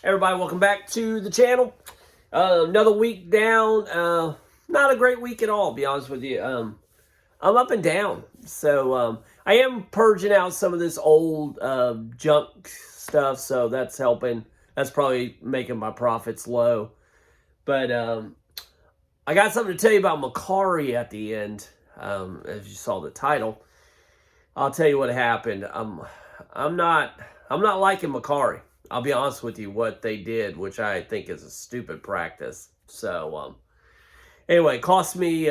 Everybody, welcome back to the channel. Another week down. Not a great week at all, to be honest with you. I'm up and down. So I am purging out some of this old junk stuff, so that's helping. That's probably making my profits low. But I got something to tell you about Mercari at the end. As you saw the title, I'll tell you what happened. I'm not liking Mercari. I'll be honest with you, what they did, which I think is a stupid practice. So anyway, cost me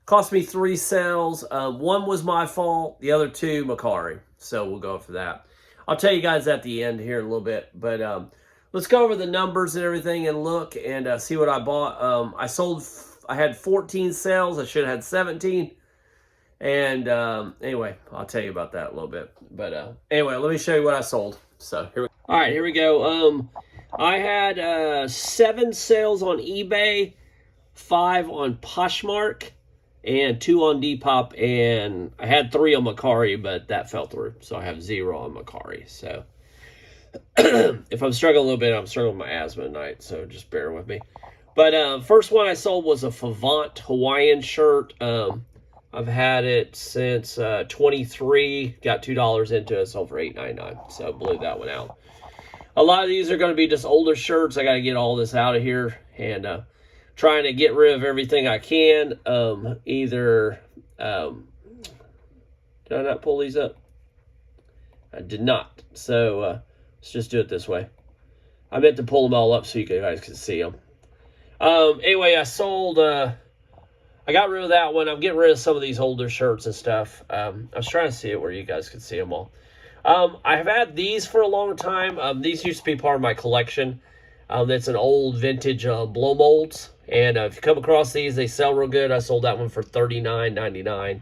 3 sales. One was my fault. The other 2, Mercari. So we'll go for that. I'll tell you guys at the end here in a little bit. But let's go over the numbers and everything and look and see what I bought. I had 14 sales. I should have had 17. And anyway, I'll tell you about that a little bit. But anyway, let me show you what I sold. So here we go. All right, here we go. I had 7 sales on eBay, 5 on Poshmark, and 2 on Depop, and I had 3 on Mercari, but that fell through, so I have 0 on Mercari. So if I'm struggling a little bit, I'm struggling with my asthma tonight, so just bear with me. But first one I sold was a Favant Hawaiian shirt. I've had it since 23, got $2 into it, sold for $8.99, so blew that one out. A lot of these are going to be just older shirts. I got to get all this out of here and trying to get rid of everything I can. Did I not pull these up? I did not. So let's just do it this way. I meant to pull them all up so you guys can see them. Anyway, I sold... I got rid of that one. I'm getting rid of some of these older shirts and stuff. I was trying to see it where you guys could see them all. I have had these for a long time. These used to be part of my collection. That's an old vintage blow molds. And if you come across these, they sell real good. I sold that one for $39.99.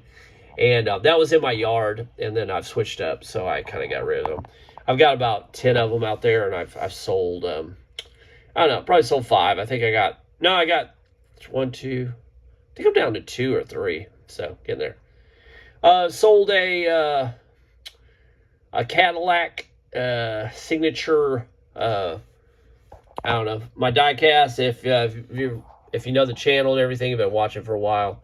And that was in my yard. And then I've switched up, so I kind of got rid of them. I've got about 10 of them out there, and I've sold, I don't know, probably sold 5. I got 1, 2... I think I'm down to 2 or 3, so get in there. Sold a Cadillac signature. I don't know, my diecast. If you know the channel and everything, you've been watching for a while.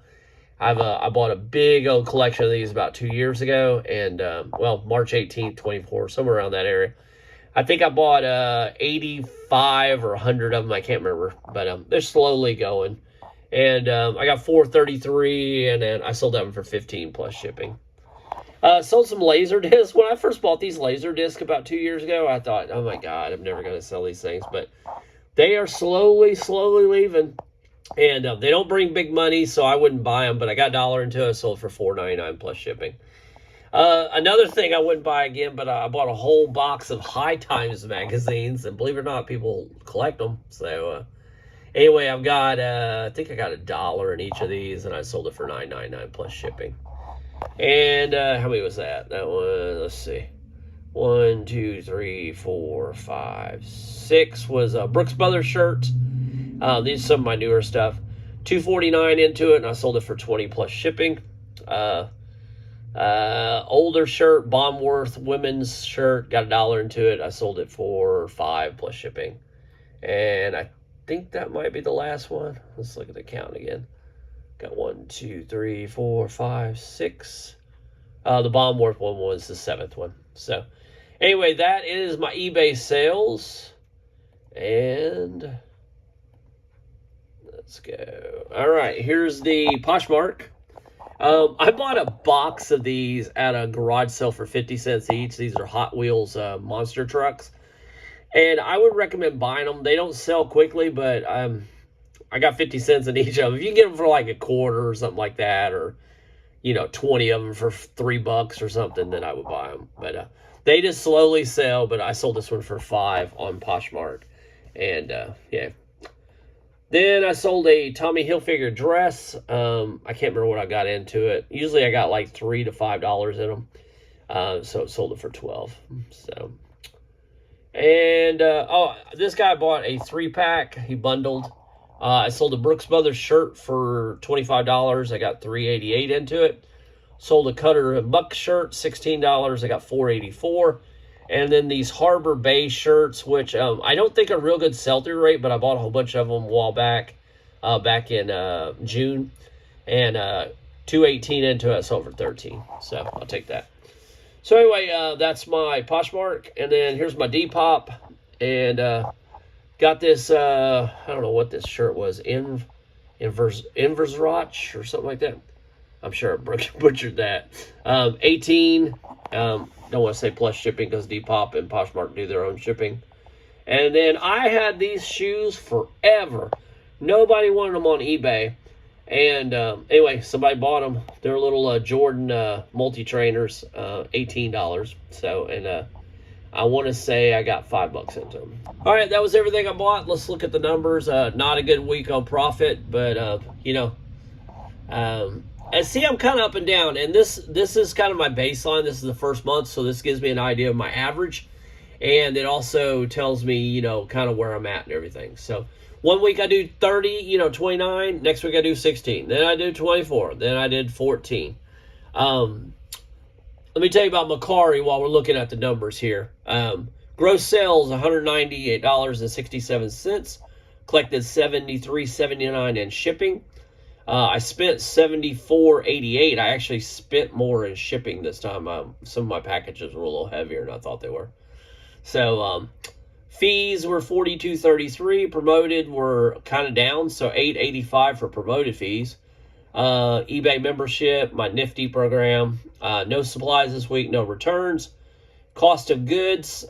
I bought a big old collection of these about 2 years ago, and March 18th, 24, somewhere around that area. I think I bought 85 or 100 of them. I can't remember, but they're slowly going. And I got 433, and then I sold that one for 15 plus shipping. Sold some laser discs. When I first bought these laser discs about 2 years ago, I thought, oh my God, I'm never going to sell these things. But they are slowly leaving. And they don't bring big money, so I wouldn't buy them. But I got $1 into it. I sold for $4.99 plus shipping. Another thing I wouldn't buy again, but I bought a whole box of High Times magazines. And believe it or not, people collect them. So... anyway, I've got, I think I got $1 in each of these, and I sold it for $9.99 plus shipping. And how many was that? That one, let's see. 1, 2, 3, 4, 5, 6 was a Brooks Brothers shirt. These are some of my newer stuff. $2.49 into it, and I sold it for 20 plus shipping. Older shirt, Bonworth women's shirt, got $1 into it. I sold it for 5 plus shipping. And I think that might be the last one. Let's look at the count again. Got 1, 2, 3, 4, 5, 6. The Bonworth one was the 7th one. So anyway, that is my eBay sales. And let's go. All right, here's the Poshmark. I bought a box of these at a garage sale for 50 cents each. These are Hot Wheels monster trucks. And I would recommend buying them. They don't sell quickly, but I got 50 cents in each of them. If you can get them for like a quarter or something like that, or 20 of them for $3 or something, then I would buy them. But they just slowly sell. But I sold this one for 5 on Poshmark, and yeah. Then I sold a Tommy Hilfiger dress. I can't remember what I got into it. Usually I got like $3 to $5 in them, so I sold it for 12. So. And, this guy bought a 3-pack. He bundled. I sold a Brooks Brothers shirt for $25. I got $3.88 into it. Sold a Cutter and Buck shirt, $16. I got $4.84. And then these Harbor Bay shirts, which I don't think are real good sell-through rate, but I bought a whole bunch of them a while back, back in June. And 218 into it, sold for 13. So I'll take that. So anyway, that's my Poshmark. And then here's my Depop. And got this, I don't know what this shirt was, Inversrotch or something like that. I'm sure I butchered that. 18, don't want to say plus shipping because Depop and Poshmark do their own shipping. And then I had these shoes forever. Nobody wanted them on eBay. And anyway, somebody bought them. They're little Jordan multi-trainers, $18. So, and I want to say I got $5 into them. All right, that was everything I bought. Let's look at the numbers. Not a good week on profit, but you know, and see, I'm kind of up and down. And this is kind of my baseline. This is the first month, so this gives me an idea of my average, and it also tells me, you know, kind of where I'm at and everything. So one week I do 30, you know, 29. Next week I do 16. Then I do 24. Then I did 14. Let me tell you about Mercari while we're looking at the numbers here. Gross sales, $198.67. Collected $73.79 in shipping. I spent $74.88. I actually spent more in shipping this time. Some of my packages were a little heavier than I thought they were. So fees were $42.33. Promoted were kind of down, so $8.85 for promoted fees. eBay membership, my Nifty program. No supplies this week, no returns. Cost of goods.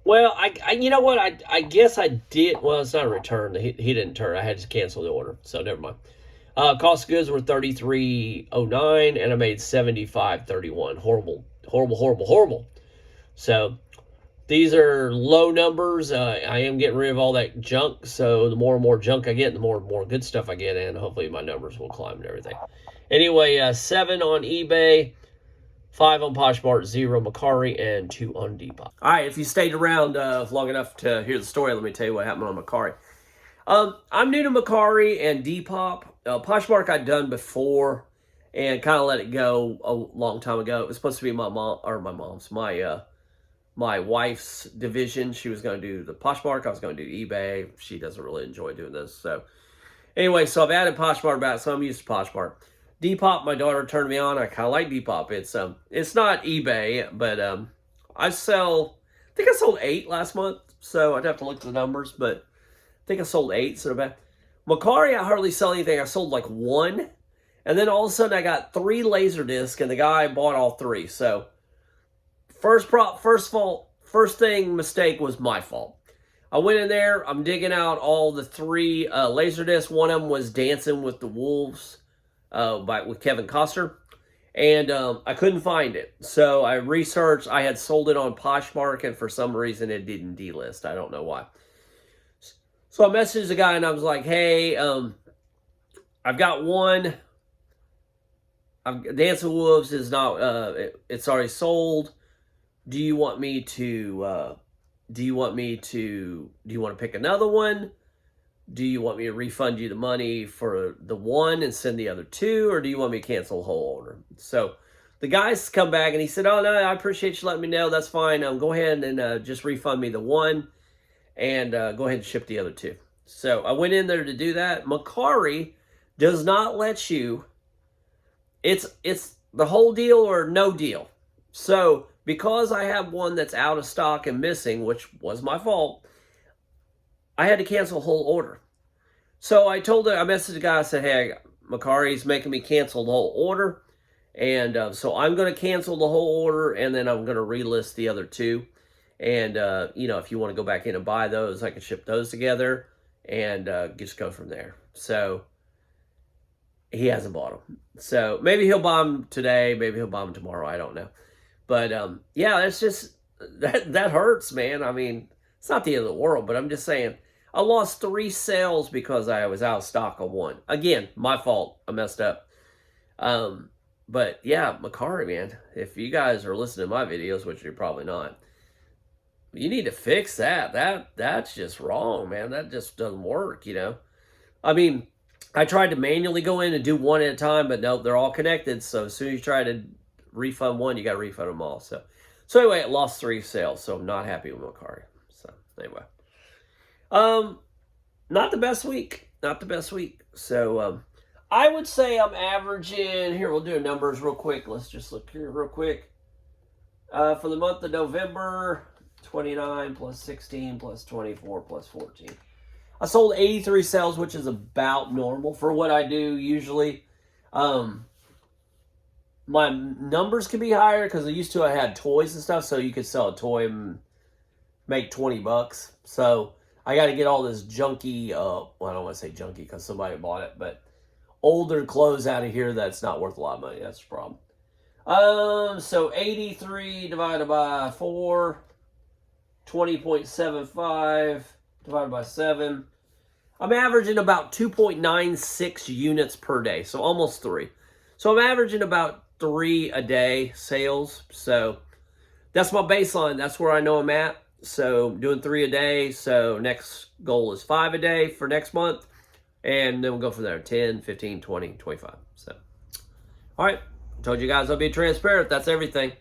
Well, I you know what? I guess I did. Well, it's not a return. He didn't turn. I had to cancel the order, so never mind. Cost of goods were $33.09, and I made $75.31. Horrible, horrible, horrible, horrible. So these are low numbers. I am getting rid of all that junk, so the more and more junk I get, the more and more good stuff I get, and hopefully my numbers will climb and everything. Anyway, 7 on eBay, 5 on Poshmark, 0 Mercari, and 2 on Depop. All right, if you stayed around long enough to hear the story, let me tell you what happened on Mercari. I'm new to Mercari and Depop. Poshmark I'd done before and kind of let it go a long time ago. It was supposed to be my wife's division. She was going to do the Poshmark. I was going to do eBay. She doesn't really enjoy doing this. So anyway, so I've added Poshmark back, so I'm used to Poshmark. Depop, my daughter turned me on. I kind of like Depop. It's not eBay, but I think I sold 8 last month, so I'd have to look at the numbers, but I think I sold 8. So bad. Mercari, I hardly sell anything. I sold like 1, and then all of a sudden I got 3 laser discs, and the guy bought all 3. So first mistake was my fault. I went in there. I'm digging out all the 3 laser discs. One of them was Dancing with the Wolves. With Kevin Costner, and I couldn't find it. So I researched. I had sold it on Poshmark, and for some reason it didn't delist. I don't know why. So I messaged the guy, and I was like, hey, I've got one. Dancing with Wolves is not, it's already sold. Do you want to pick another one? Do you want me to refund you the money for the one and send the other 2, or do you want me to cancel the whole order? So the guy's come back and he said, oh, no, I appreciate you letting me know. That's fine. Go ahead and just refund me the one and go ahead and ship the other 2. So I went in there to do that. Mercari does not let you. It's the whole deal or no deal. So because I have one that's out of stock and missing, which was my fault, I had to cancel the whole order. So I messaged the guy, I said, hey, Mercari's making me cancel the whole order. And so I'm going to cancel the whole order, and then I'm going to relist the other 2. And, you know, if you want to go back in and buy those, I can ship those together and just go from there. So he hasn't bought them. So maybe he'll buy them today. Maybe he'll buy them tomorrow. I don't know. But, yeah, that's just, that hurts, man. I mean, it's not the end of the world, but I'm just saying, I lost 3 sales because I was out of stock on one. Again, my fault. I messed up. But yeah, Mercari, man, if you guys are listening to my videos, which you're probably not, you need to fix that. That's just wrong, man. That just doesn't work, you know. I mean, I tried to manually go in and do one at a time, but no, they're all connected. So as soon as you try to refund one, you got to refund them all. So So anyway, it lost 3 sales, so I'm not happy with Mercari. So anyway, not the best week. Not the best week. So I would say I'm averaging, here, we'll do numbers real quick. Let's just look here real quick. For the month of November, 29 plus 16 plus 24 plus 14. I sold 83 sales, which is about normal for what I do usually. My numbers can be higher because I had toys and stuff, so you could sell a toy and make $20. So I got to get all this junky, well, I don't want to say junky because somebody bought it, but older clothes out of here that's not worth a lot of money. That's the problem. So 83 divided by 4, 20.75 divided by 7. I'm averaging about 2.96 units per day, so almost 3. So I'm averaging about 3 a day sales. So that's my baseline. That's where I know I'm at. So doing 3 a day. So next goal is 5 a day for next month. And then we'll go from there. 10, 15, 20, 25. So, all right. I told you guys I'll be transparent. That's everything.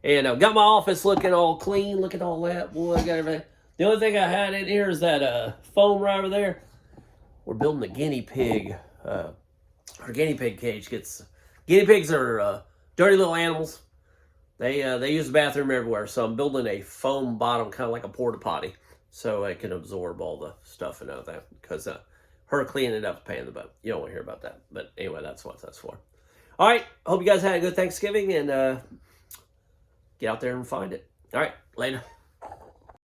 And I've got my office looking all clean. Look at all that. Boy, I got everything. The only thing I had in here is that foam right over there. We're building a guinea pig. Our guinea pig cage guinea pigs are dirty little animals. They use the bathroom everywhere. So I'm building a foam bottom, kind of like a porta potty, so it can absorb all the stuff and all that. Because her cleaning it up is paying the butt. You don't want to hear about that. But anyway, that's what that's for. All right. Hope you guys had a good Thanksgiving and get out there and find it. All right. Later.